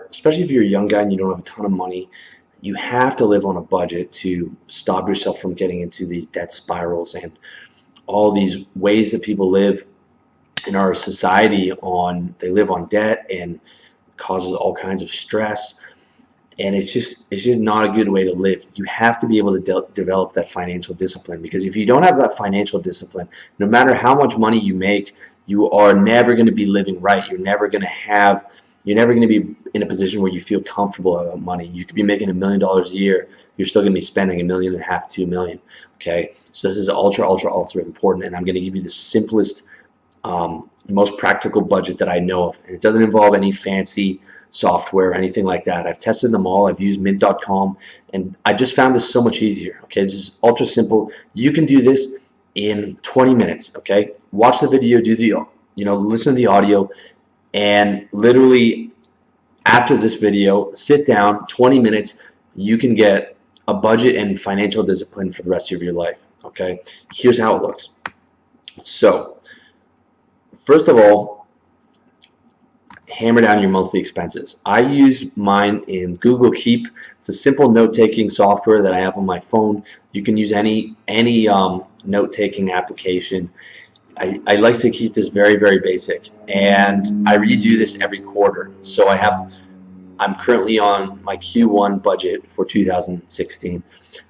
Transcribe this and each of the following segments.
especially if you're a young guy and you don't have a ton of money, you have to live on a budget to stop yourself from getting into these debt spirals and all these ways that people live in our society they live on debt and causes all kinds of stress, and it's just not a good way to live. You have to be able to develop that financial discipline, because if you don't have that financial discipline, no matter how much money you make, you are never going to be living right. You're never going to be in a position where you feel comfortable about money. You could be making $1 million a year. You're still going to be spending $1.5 million, $2 million. Okay, so this is ultra important, and I'm going to give you the simplest, most practical budget that I know of. And it doesn't involve any fancy software or anything like that. I've tested them all. I've used mint.com, and I just found this so much easier. Okay, this is ultra simple. You can do this in 20 minutes. Okay, watch the video, listen to the audio, and literally after this video, sit down 20 minutes. You can get a budget and financial discipline for the rest of your life. Okay, here's how it looks. So first of all, hammer down your monthly expenses. I use mine in Google Keep. It's a simple note-taking software that I have on my phone. You can use any note-taking application. I like to keep this very, very basic, and I redo this every quarter. So I'm currently on my Q1 budget for 2016.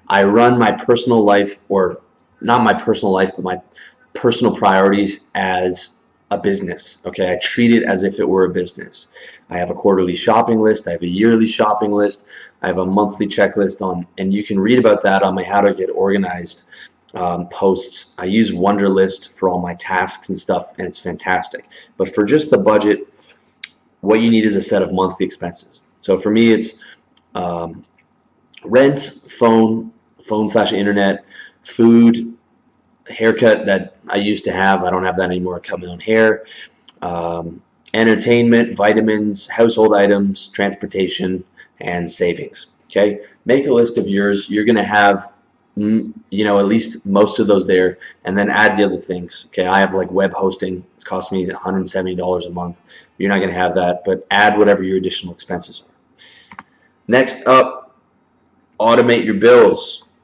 I run my personal life, or not my personal life, but my personal priorities as a business. Okay, I treat it as if it were a business. I have a quarterly shopping list. I have a yearly shopping list. I have a monthly checklist and you can read about that on my How to Get Organized posts. I use Wunderlist for all my tasks and stuff, and it's fantastic. But for just the budget, what you need is a set of monthly expenses. So for me, it's rent, phone/internet, food, haircut that I used to have. I don't have that anymore. I cut my own hair. Entertainment, vitamins, household items, transportation, and savings. Okay, make a list of yours. You're gonna have at least most of those there, and then add the other things. Okay, I have like web hosting. It costs me $170 a month. You're not gonna have that, but add whatever your additional expenses are. Next up, automate your bills.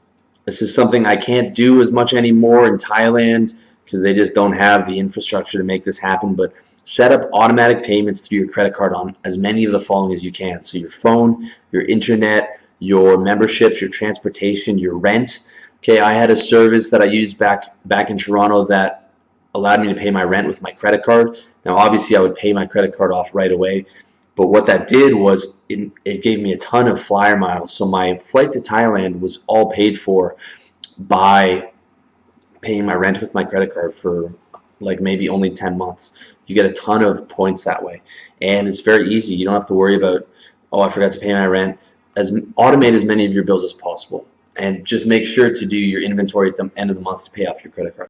This is something I can't do as much anymore in Thailand because they just don't have the infrastructure to make this happen, but set up automatic payments through your credit card on as many of the following as you can. So your phone, your internet, your memberships, your transportation, your rent. Okay, I had a service that I used back in Toronto that allowed me to pay my rent with my credit card. Now obviously I would pay my credit card off right away, but what that did was it gave me a ton of flyer miles. So my flight to Thailand was all paid for by paying my rent with my credit card for like maybe only 10 months. You get a ton of points that way, and it's very easy. You don't have to worry about, oh, I forgot to pay my rent. Automate as many of your bills as possible, and just make sure to do your inventory at the end of the month to pay off your credit card.